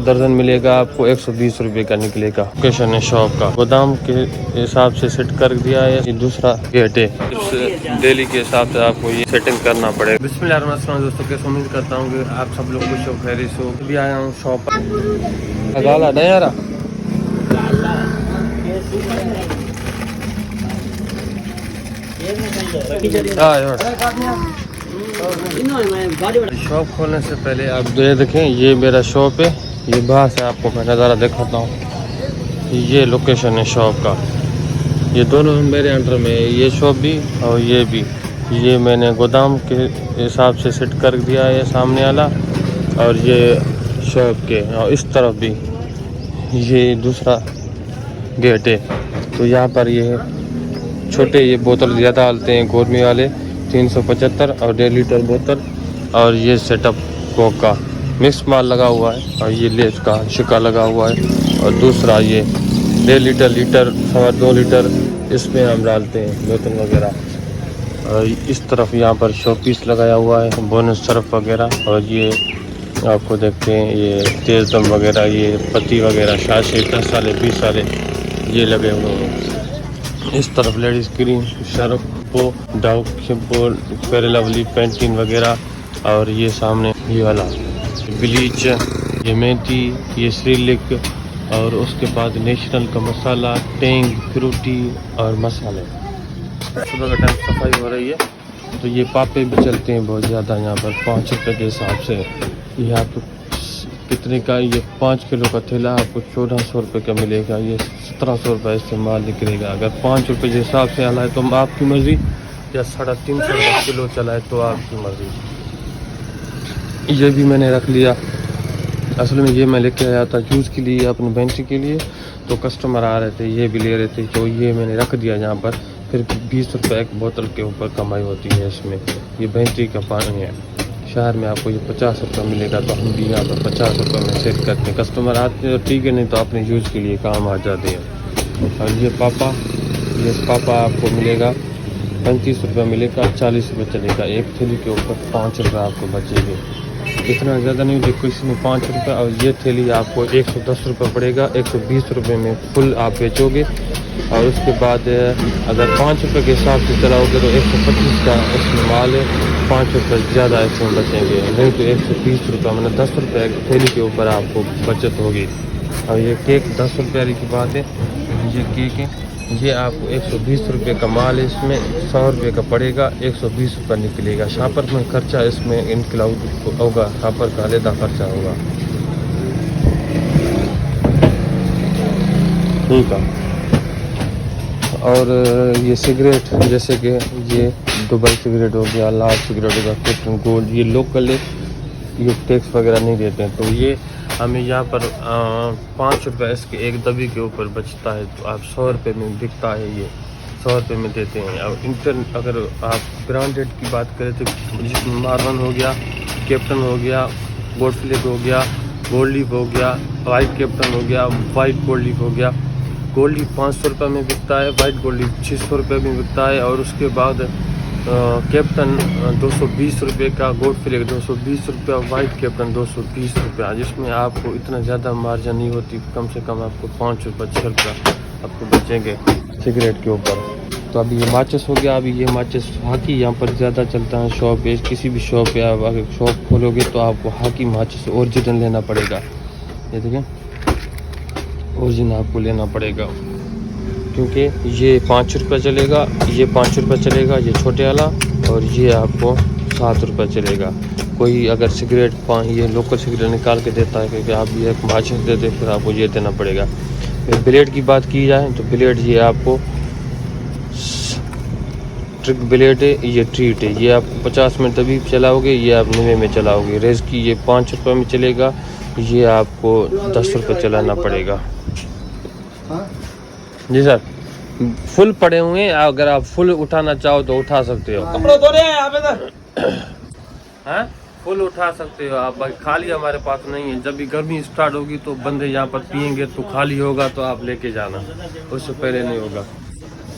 दर्जन मिलेगा आपको 120 रुपये का निकलेगा। लोकेशन है शॉप का, गोदाम के हिसाब से सेट कर दिया है। ये दूसरा गेट है, इस डेली के हिसाब से आपको ये सेटिंग करना पड़ेगा। बिस्मिल्लाहिर्रहमानिर्रहीम दोस्तों, कैसे उम्मीद करता हूँ कि आप सब लोग खुश हो खैरियत से हो। अभी आया हूँ शॉप पर। गाला नहीं आ रहा शॉप खोलने से पहले आप ये देखें, ये मेरा शॉप है। ये बाहर से आपको मैं नज़ारा दिखाता हूँ। ये लोकेशन है शॉप का। ये दोनों मेरे अंडर में है, ये शॉप भी और ये भी। ये मैंने गोदाम के हिसाब से सेट कर दिया है सामने वाला, और ये शॉप के और इस तरफ भी ये दूसरा गेट है। तो यहाँ पर ये छोटे ये बोतल ज़्यादा डालते हैं गोरमी वाले 375 और 1.5 लीटर बोतल, और ये सेटअप कोक का मिक्स माल लगा हुआ है, और ये लेस का शिका लगा हुआ है। और दूसरा ये 1.5 लीटर 2.25 लीटर इसमें हम डालते हैं बोतल वगैरह। और इस तरफ यहाँ पर शोपीस लगाया हुआ है, बोनस सरफ वगैरह। और ये आपको देखते हैं ये तेज़ दम वगैरह, ये पत्ती वगैरह, शाशे 10 साले 20 साले ये लगे हुए हैं। इस तरफ ladies cream, shampoo, Dove shampoo, fair lovely, Pantene वगैरह। और ये सामने ये वाला ब्लीच, ये मेथी, ये श्रीलिक, और उसके बाद नेशनल का मसाला, टेंग, फ्रूटी और मसाले। सुबह का टाइम सफाई हो रही है, तो ये पापे भी चलते हैं बहुत ज़्यादा यहाँ पर 5 रुपये के हिसाब से। ये आपको कितने का, ये 5 किलो का थैला आपको 1400 रुपये का मिलेगा। ये 1700 रुपये से माल निकलेगा। अगर 5 रुपये के हिसाब से आना है तो आपकी मर्ज़ी, या 350 रुपये किलो चला है तो आपकी मर्ज़ी। ये भी मैंने रख लिया। असल में ये मैं लेके आया था जूस के लिए, अपनी बेंची के लिए। तो कस्टमर आ रहे थे, ये भी ले रहे थे, तो ये मैंने रख दिया यहाँ पर। फिर 20 रुपये एक बोतल के ऊपर कमाई होती है इसमें। ये बेंची का पानी है। शहर में आपको ये 50 रुपये मिलेगा, तो हम भी यहाँ पर 50 रुपये में सेल करते हैं। कस्टमर आते हैं तो ठीक है, नहीं तो अपने यूज़ के लिए काम आ जाते हैं। और ये पापा आपको मिलेगा 35 रुपये मिलेगा, 40 रुपये चलेगा। एक थैली के ऊपर 5 रुपये आपको बचेंगे। इतना ज़्यादा नहीं देखो, इसमें 5 रुपये। और ये थैली आपको 110 रुपये पड़ेगा। 120 रुपये में फुल आप बेचोगे। और उसके बाद अगर 5 रुपये के हिसाब से चलाओगे तो 125 का इसमें माल है, 5 रुपये ज़्यादा इसमें बचेंगे। नहीं तो 120 रुपये मतलब 10 रुपये थैली के ऊपर आपको बचत होगी। और ये केक 10 रुपये की बात है। ये केक है, ये आपको 120 रुपये का माल है, इसमें 100 रुपये का पड़ेगा, 120 रुपये निकलेगा। शापर में खर्चा इसमें इंक्लूड होगा, शापर का अलग खर्चा होगा। ठीक है। और ये सिगरेट, जैसे कि ये दुबई सिगरेट हो गया, लाल सिगरेट हो गया, कैप्टन गोल्ड, ये लोकल है, ये टैक्स वगैरह नहीं देते हैं। तो ये हमें यहाँ पर 5 रुपये इसके एक दबी के ऊपर बचता है। तो आप 100 रुपये में बिकता है, ये 100 रुपये में देते हैं। और अगर आप ब्रांडेड की बात करें तो जिसमें मार्वन हो गया, कैप्टन हो गया, गोल्ड फ्लिक हो गया, गोल्ड लीफ हो गया, वाइट कैप्टन हो गया, वाइट गोल्ड लीफ हो गया। गोल्ड लीफ 500 रुपये में बिकता है, वाइट गोल्ड लीफ 600 रुपये में बिकता है। और उसके बाद कैप्टन 220 रुपये का, गोल्ड फ्लिक 220 रुपये, वाइट कैप्टन 220 रुपये। जिसमें आपको इतना ज़्यादा मार्जिन नहीं होती, कम से कम आपको 5 रुपये 6 रुपये आपको बचेंगे सिगरेट के ऊपर। तो अभी ये माचिस हो गया। अभी ये माचिस हाकी यहाँ पर ज़्यादा चलता है शॉप पे। किसी भी शॉप पे आप अगर शॉप खोलोगे तो आपको हाकी माचिस ओरिजिनल लेना पड़ेगा। ये देखें, ओरिजिनल आपको लेना पड़ेगा, क्योंकि ये 5 रुपये चलेगा, ये 5 रुपये चलेगा, ये छोटे वाला। और ये आपको 7 रुपये चलेगा। कोई अगर सिगरेट ये लोकल सिगरेट निकाल के देता है, क्योंकि आप ये एक माचिस देते फिर आपको ये देना पड़ेगा। फिर ब्लेड की बात की जाए तो ब्लेड ये आपको ट्रिक ब्लेड है, ये ट्रीट है। ये आप 50 मिनट तभी चलाओगे, ये आप 90 में चलाओगे। रेस की ये 5 रुपये में चलेगा, ये आपको 10 रुपये चलाना पड़ेगा। जी सर, फुल पड़े हुए हैं, अगर आप फुल उठाना चाहो तो उठा सकते हो। कपड़े धो रहे हैं आप इधर? हाँ, फुल उठा सकते हो आप। खाली हमारे पास नहीं है। जब भी गर्मी स्टार्ट होगी तो बंदे यहाँ पर पियेंगे, तो खाली होगा तो आप लेके जाना, उससे पहले नहीं होगा।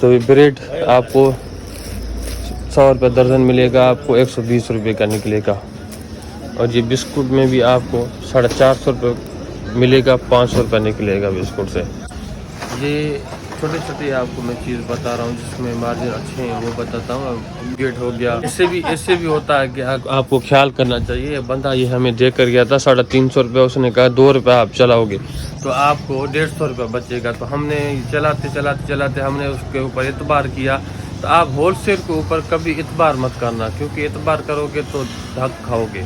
तो ये ब्रेड आपको 100 रुपये दर्जन मिलेगा, आपको 120 रुपये का निकलेगा। और ये बिस्कुट में भी आपको 450 रुपये मिलेगा, 500 रुपये निकलेगा बिस्कुट से। ये छोटे छोटे आपको मैं चीज़ बता रहा हूँ जिसमें मार्जिन अच्छे हैं वो बताता हूँ। गेट हो गया, इससे भी होता है कि आपको ख्याल करना चाहिए। बंदा ये हमें दे कर गया था 350 रुपये, उसने कहा 2 रुपये आप चलाओगे तो आपको 150 रुपये बचेगा। तो हमने चलाते हमने उसके ऊपर एतबार किया। तो आप होलसेल के ऊपर कभी एतबार मत करना, क्योंकि एतबार करोगे तो धक खाओगे,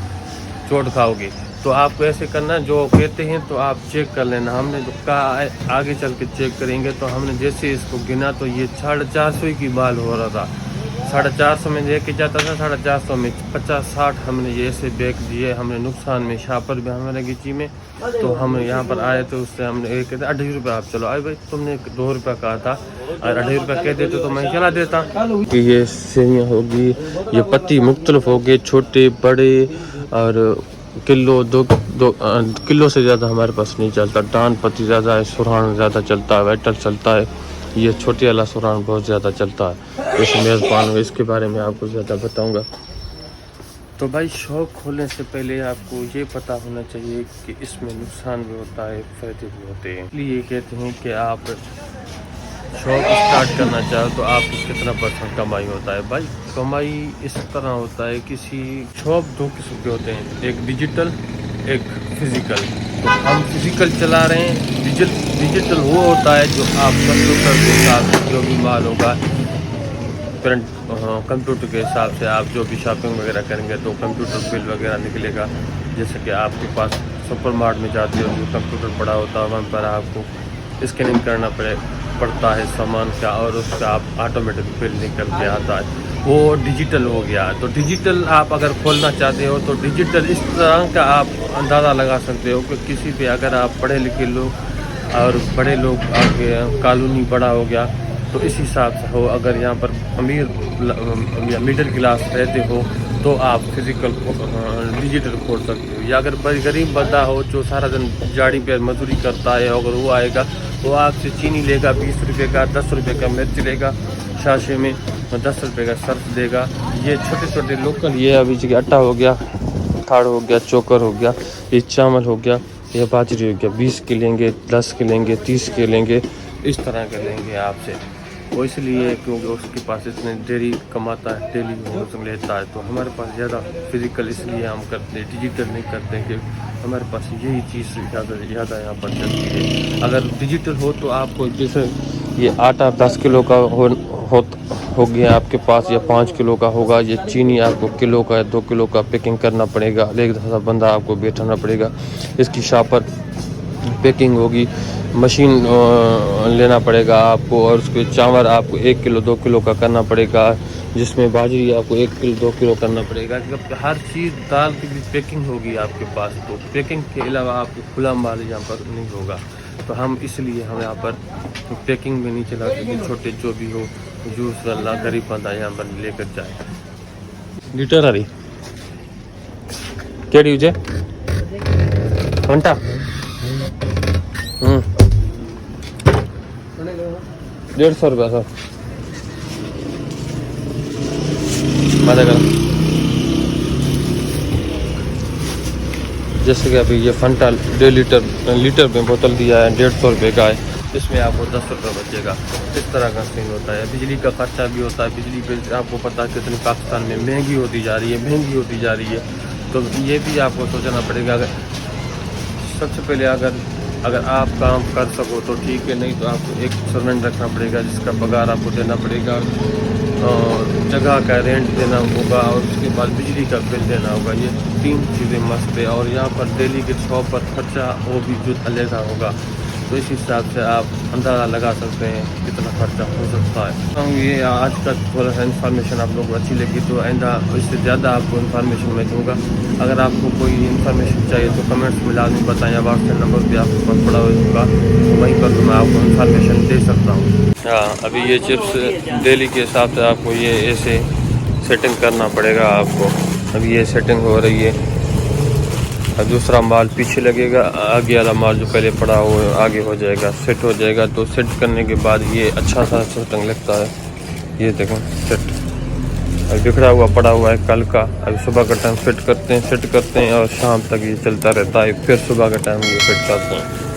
चोट खाओगे। तो आपको ऐसे करना, जो कहते हैं तो आप चेक कर लेना। हमने जो कहा आगे चल के चेक करेंगे। तो हमने जैसे इसको गिना तो ये 450 की माल हो रहा था। 450 में लेके जाता था, 450 में 50-60 हमने ये ऐसे बेच दिए। हमने नुकसान में शापर भी हमारे गिची में। तो हम यहाँ पर आए तो उससे हमने एक कहते 2.5 रुपये आप चलो। आए भाई तुमने 2 रुपये कहा था और 2.5 रुपये कह देते तो मैं चला देता। कि ये सेवियाँ होगी, ये पत्ती मुख्तलिफ हो गए, छोटे बड़े और किलो दो किलो से ज़्यादा हमारे पास नहीं चलता। डान पत्ती ज़्यादा है, सुरहान ज़्यादा चलता है, वेटल चलता है। ये छोटे वाला सुरहान बहुत ज़्यादा चलता है। इस मेज़बान में इसके बारे में आपको ज़्यादा बताऊंगा। तो भाई शॉप खोलने से पहले आपको ये पता होना चाहिए कि इसमें नुकसान भी होता है, फ़ायदे भी होते हैं। इसलिए कहते हैं कि आप शॉप स्टार्ट करना चाहो तो आपको कितना % कमाई होता है। भाई कमाई इस तरह होता है, किसी शॉप 2 किस्म के होते हैं, एक डिजिटल एक फिज़िकल। तो हम फिज़िकल चला रहे हैं। डिजिटल वो होता है जो आप कंप्यूटर के साथ जो भी माल होगा, करंट कंप्यूटर के हिसाब से आप जो भी शॉपिंग वगैरह करेंगे तो कंप्यूटर बिल वगैरह निकलेगा। जैसे कि आपके पास सुपरमार्केट में जाते हो जो कंप्यूटर पड़ा होता है, वहाँ पर आपको स्कैनिंग करना पड़ता है सामान का, और उसका आप ऑटोमेटिक बिल निकल के आता है। वो डिजिटल हो गया। तो डिजिटल आप अगर खोलना चाहते हो तो डिजिटल इस तरह का आप अंदाज़ा लगा सकते हो कि किसी पे अगर आप पढ़े लिखे लोग और बड़े लोग आगे कॉलोनी बड़ा हो गया तो इस हिसाब से हो। अगर यहाँ पर अमीर या मिडिल क्लास रहते हो तो आप फिज़िकल डिजिटल खोल सकते हो। या अगर गरीब बंदा हो जो सारा दिन झाड़ी पे मजदूरी करता है, अगर वो आएगा वो आपसे चीनी लेगा 20 रुपये का, 10 रुपये का मिर्च लेगा, शाशे में 10 रुपये का सर्फ देगा। ये छोटे छोटे लोकल, ये अभी जी आटा हो गया, थाड़ हो गया, चोकर हो गया, ये चावल हो गया, ये बाजरी हो गया, 20 के लेंगे, 10 के लेंगे, 30 के लेंगे, इस तरह के लेंगे आपसे। वो इसलिए क्योंकि उसके पास इतने डेली कमाता है, डेली वो लेता है। तो हमारे पास ज़्यादा फिज़िकल इसलिए हम करते हैं, डिजिटल नहीं करते कि हमारे पास यही चीज़ ज़्यादा यहाँ पर चलती है। अगर डिजिटल हो तो आपको जैसे ये आटा 10 किलो का हो गया आपके पास, या 5 किलो का होगा। ये चीनी आपको किलो का या 2 किलो का पैकिंग करना पड़ेगा, एक दफ़ा बंदा आपको बैठाना पड़ेगा। इसकी शापर पैकिंग होगी, मशीन लेना पड़ेगा आपको, और उसके चावल आपको 1 किलो 2 किलो का करना पड़ेगा, जिसमें बाजरी आपको 1 किलो 2 किलो करना पड़ेगा। जब हर चीज़ दाल की भी पैकिंग होगी आपके पास, तो पैकिंग के अलावा आपको खुला माल यहाँ पर नहीं होगा। तो हम इसलिए हम यहाँ पर पैकिंग में नहीं चलाते कि छोटे जो भी हो जूस वाला गरीब बंदा यहाँ पर लेकर जाए। लीटर आ रही क्या यूज है घंटा 150 रुपया सर मजा कर। जैसे कि अभी ये फंटा 1.5 लीटर में बोतल दिया है, 150 रुपये का है, इसमें आपको 10 रुपये बचेगा। इस तरह का सीन होता है। बिजली का खर्चा भी होता है। बिजली बिल आपको पता है कितनी पाकिस्तान में महंगी होती जा रही है। तो ये भी आपको सोचना पड़ेगा। अगर सबसे पहले अगर आप काम कर सको तो ठीक है, नहीं तो आपको एक सर्वेंट रखना पड़ेगा जिसका पगार आपको देना पड़ेगा, और जगह का रेंट देना होगा, और उसके बाद बिजली का बिल देना होगा। ये 3 चीज़ें मस्त है। और यहाँ पर डेली के शॉप पर खर्चा वो भी जो अलग होगा। तो इस हिसाब से आप अंदाज़ा लगा सकते हैं कितना खर्चा हो सकता है। ये आज का थोड़ा सा इन्फॉर्मेशन आप लोगों को अच्छी लगी तो आइंदा इससे ज़्यादा आपको इन्फॉर्मेशन मैं दूँगा। अगर आपको कोई इन्फॉर्मेशन चाहिए तो कमेंट्स में लाजमी बताएं, या व्हाट्सएप नंबर भी आपके पास पड़ा होगा तो वहीं पर मैं आपको इन्फॉर्मेशन दे सकता हूँ। हाँ, अभी ये चिप्स डेली के हिसाब से आपको ये ऐसे सेटिंग करना पड़ेगा आपको। अभी ये सेटिंग हो रही है। अब दूसरा माल पीछे लगेगा, आगे वाला माल जो पहले पड़ा हो आगे हो जाएगा, सेट हो जाएगा। तो सेट करने के बाद ये अच्छा सा सेटिंग लगता है। ये देखें सेट अभी बिखरा हुआ पड़ा हुआ है कल का। अभी सुबह का टाइम फिट करते हैं और शाम तक ये चलता रहता है, फिर सुबह का टाइम ये फिट करते हैं।